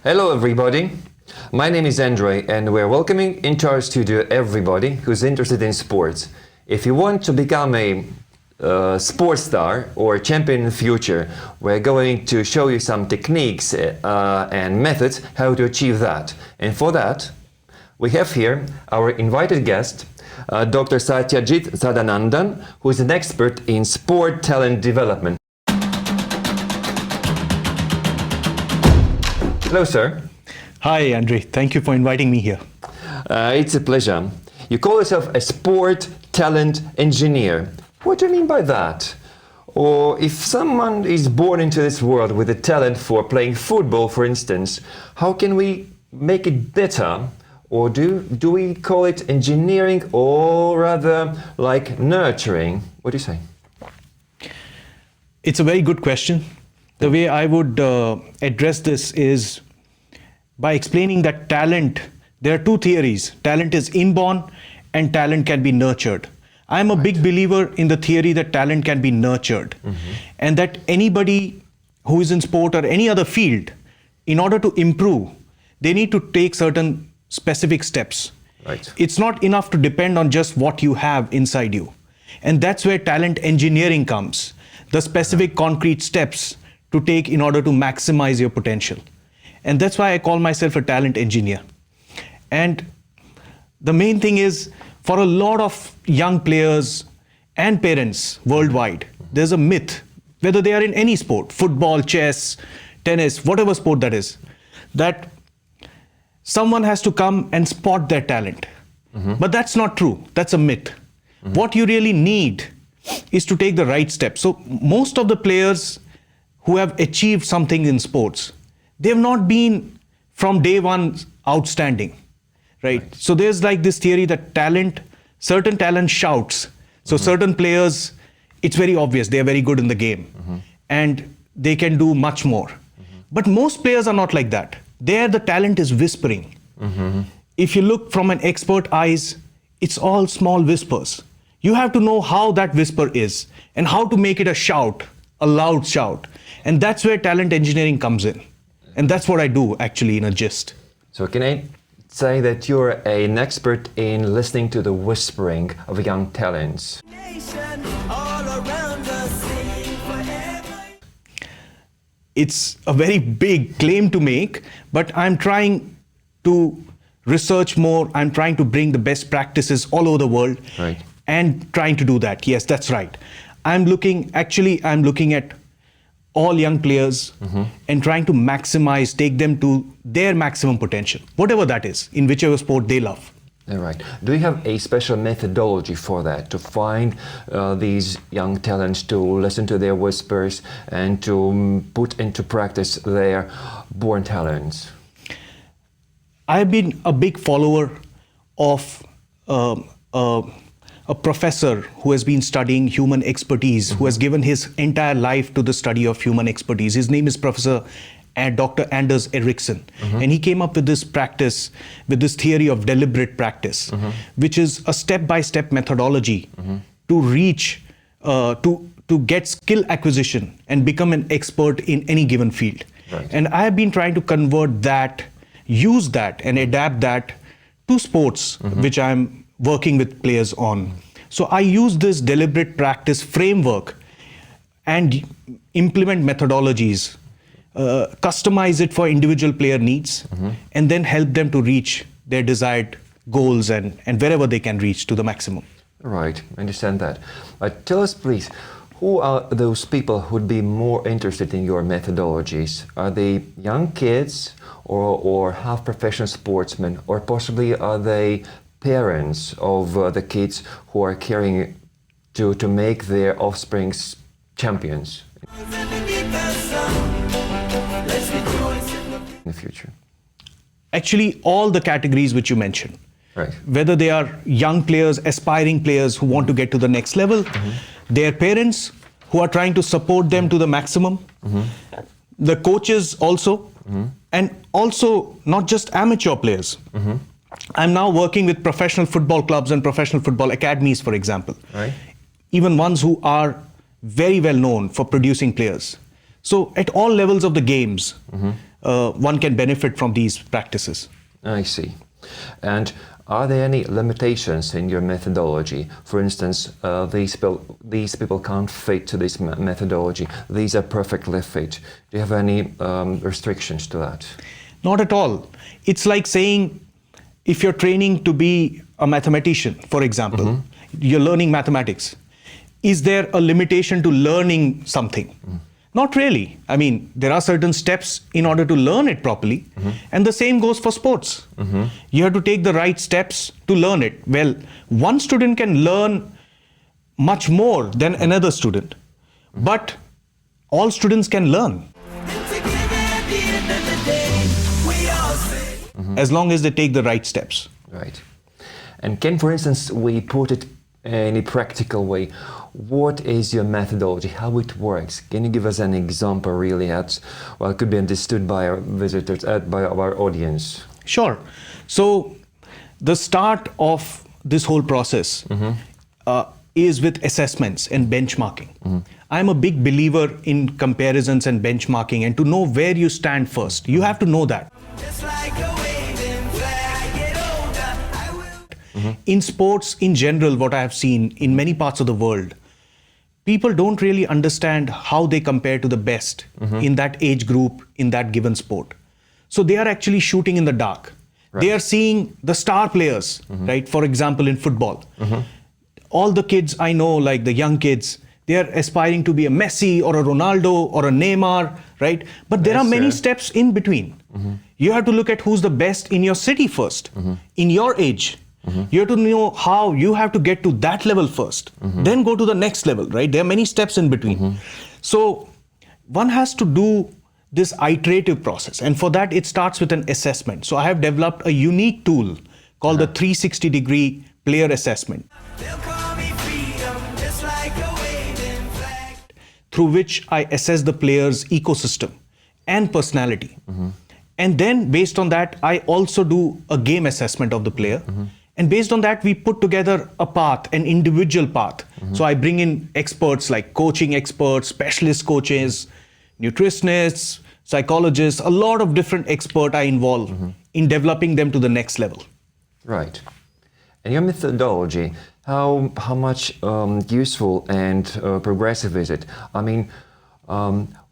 Hello everybody, my name is Andrei and we're welcoming into our studio everybody who's interested in sports. If you want to become a sports star or champion in the future, we're going to show you some techniques and methods how to achieve that. And for that, we have here our invited guest, Dr. Satyajit Sadanandan, who is an expert in sport talent development. Hello, sir. Hi, Andrei. Thank you for inviting me here. It's a pleasure. You call yourself a sport talent engineer. What do you mean by that? Or if someone is born into this world with a talent for playing football, for instance, how can we make it better? Or do we call it engineering or rather like nurturing? What do you say? It's a very good question. The way I would address this is by explaining that talent, there are two theories. Talent is inborn and talent can be nurtured. I'm a big believer in the theory that talent can be nurtured, and that anybody who is in sport or any other field, in order to improve, they need to take certain specific steps. Right. It's not enough to depend on just what you have inside you. And that's where talent engineering comes, the specific concrete steps to take in order to maximize your potential. And that's why I call myself a talent engineer. And the main thing is, for a lot of young players and parents worldwide, there's a myth, whether they are in any sport, football, chess, tennis, whatever sport that is, that someone has to come and spot their talent. But that's not true. That's a myth. What you really need is to take the right steps. So most of the players who have achieved something in sports, they have not been from day one outstanding, right? So there's like this theory that talent, certain talent shouts. So certain players, it's very obvious, they are very good in the game and they can do much more. But most players are not like that. There the talent is whispering. If you look from an expert eyes, it's all small whispers. You have to know how that whisper is and how to make it a shout, a loud shout. And that's where talent engineering comes in. And that's what I do actually in a gist. So can I say that you're an expert in listening to the whispering of young talents? It's a very big claim to make, but I'm trying to research more. I'm trying to bring the best practices all over the world, Right. and trying to do that. Yes, that's right. I'm looking at all young players and trying to maximize, take them to their maximum potential, whatever that is, in whichever sport they love. All right. Do you have a special methodology for that, to find these young talents, to listen to their whispers and to put into practice their born talents? I've been a big follower of a professor who has been studying human expertise, who has given his entire life to the study of human expertise. His name is Professor Dr. Anders Ericsson. And he came up with this practice, with this theory of deliberate practice, which is a step-by-step methodology to reach, to get skill acquisition and become an expert in any given field. Right. And I have been trying to convert that, use that and adapt that to sports, which I'm working with players on. So I use this deliberate practice framework and implement methodologies, customize it for individual player needs, and then help them to reach their desired goals and wherever they can reach to the maximum. Right, I understand that. Tell us, please, who are those people who would be more interested in your methodologies? Are they young kids or half professional sportsmen, or possibly are they parents of the kids who are caring to make their offsprings champions in the future? Actually, all the categories which you mentioned. Right. Whether they are young players, aspiring players who want to get to the next level, their parents who are trying to support them to the maximum, the coaches also, and also not just amateur players. I'm now working with professional football clubs and professional football academies, for example. Right. Even ones who are very well known for producing players. So at all levels of the games, one can benefit from these practices. I see. And are there any limitations in your methodology? For instance, these people can't fit to this methodology. These are perfectly fit. Do you have any restrictions to that? Not at all. It's like saying, if you're training to be a mathematician, for example, you're learning mathematics. Is there a limitation to learning something? Not really. I mean, there are certain steps in order to learn it properly. And the same goes for sports. You have to take the right steps to learn it. Well, one student can learn much more than another student, but all students can learn. As long as they take the right steps. Right. And can, for instance, we put it in a practical way? What is your methodology? How it works? Can you give us an example really it could be understood by our visitors, by our audience? Sure. So the start of this whole process is with assessments and benchmarking. I'm a big believer in comparisons and benchmarking, and to know where you stand first. You have to know that. In sports in general, what I have seen in many parts of the world, people don't really understand how they compare to the best in that age group, in that given sport. So they are actually shooting in the dark. Right. They are seeing the star players, right? For example, in football. All the kids I know, like the young kids, they are aspiring to be a Messi or a Ronaldo or a Neymar, right? But there are many steps in between. You have to look at who's the best in your city first, in your age. You have to know how you have to get to that level first, then go to the next level, right? There are many steps in between. So one has to do this iterative process. And for that, it starts with an assessment. So I have developed a unique tool called the 360-degree player assessment, through which I assess the player's ecosystem and personality. And then based on that, I also do a game assessment of the player. And based on that, we put together a path, an individual path. So I bring in experts like coaching experts, specialist coaches, nutritionists, psychologists, a lot of different experts I involve in developing them to the next level. Right. And your methodology, how much useful and progressive is it? I mean,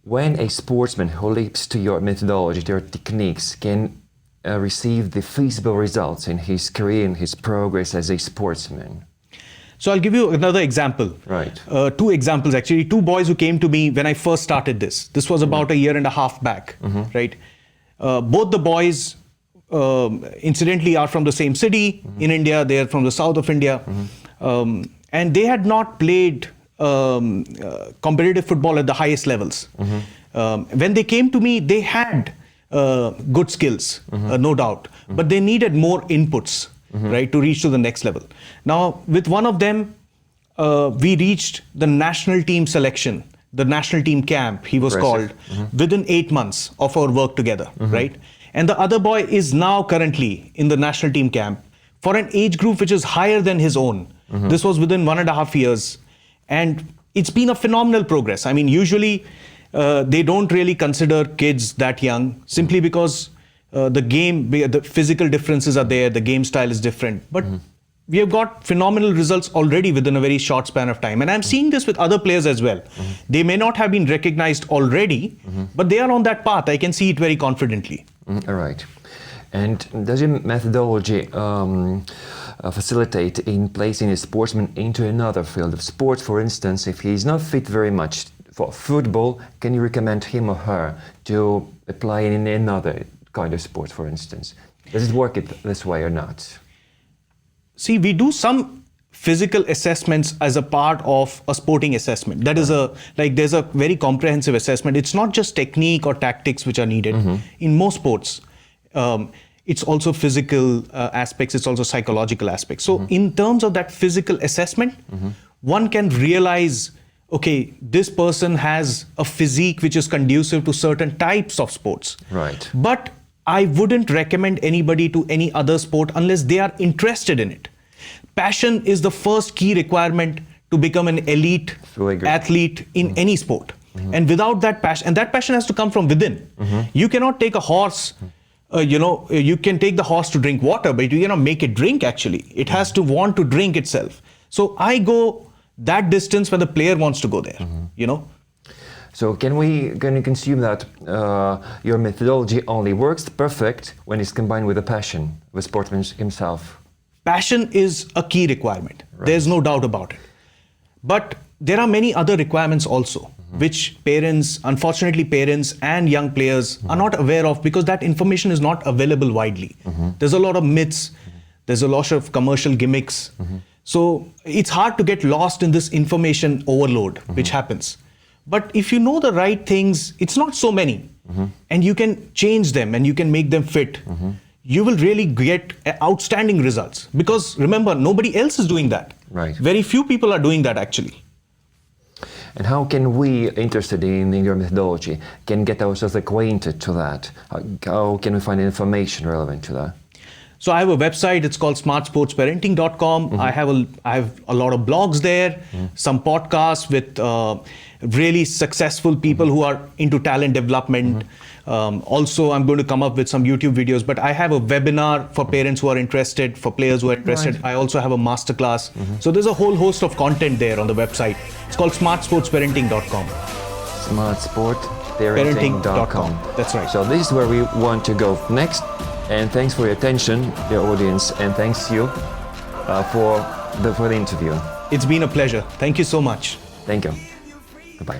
when a sportsman who leaps to your methodology, to your techniques, can receive the feasible results in his career, in his progress as a sportsman? So I'll give you another example. Right. Two examples actually. Two boys who came to me when I first started this. This was about a year and a half back, right? Both the boys, incidentally, are from the same city in India. They are from the south of India. And they had not played competitive football at the highest levels. When they came to me, they had good skills, no doubt, but they needed more inputs, right, to reach to the next level. Now, with one of them, we reached the national team selection, the national team camp, he was called, within 8 months of our work together, right? And the other boy is now currently in the national team camp for an age group which is higher than his own. This was within 1.5 years. And it's been a phenomenal progress. I mean, usually they don't really consider kids that young simply because the physical differences are there, the game style is different. But we have got phenomenal results already within a very short span of time. And I'm seeing this with other players as well. They may not have been recognized already, but they are on that path. I can see it very confidently. All right. And does your methodology facilitate in placing a sportsman into another field of sports? For instance, if he is not fit very much for football, can you recommend him or her to apply in another kind of sport, for instance? Does it work this way or not? See, we do some physical assessments as a part of a sporting assessment. That is there's a very comprehensive assessment. It's not just technique or tactics which are needed. In most sports, it's also physical aspects, it's also psychological aspects. So in terms of that physical assessment, one can realize, okay, this person has a physique which is conducive to certain types of sports. Right. But I wouldn't recommend anybody to any other sport unless they are interested in it. Passion is the first key requirement to become an elite athlete in any sport. And without that passion, and that passion has to come from within. You cannot take a horse, you can take the horse to drink water, but you cannot make it drink actually. It has to want to drink itself. So I go that distance when the player wants to go there, So can you consume that your methodology only works perfect when it's combined with a passion, with sportsman himself? Passion is a key requirement. There's no doubt about it. But there are many other requirements also, which unfortunately parents and young players are not aware of because that information is not available widely. There's a lot of myths. There's a lot of commercial gimmicks. So it's hard to get lost in this information overload, which happens. But if you know the right things, it's not so many, and you can change them and you can make them fit, you will really get outstanding results. Because remember, nobody else is doing that. Right. Very few people are doing that actually. And how can we, interested in your methodology, can get ourselves acquainted to that? How can we find information relevant to that? So I have a website, it's called smartsportsparenting.com. I have a lot of blogs there, some podcasts with really successful people who are into talent development. Also, I'm going to come up with some YouTube videos, but I have a webinar for parents who are interested, for players who are interested. Right. I also have a masterclass. So there's a whole host of content there on the website. It's called smartsportsparenting.com. Smartsportparenting.com. That's right. So this is where we want to go next. And thanks for your attention, dear audience, and thanks you for the interview. It's been a pleasure. Thank you so much. Thank you. Goodbye.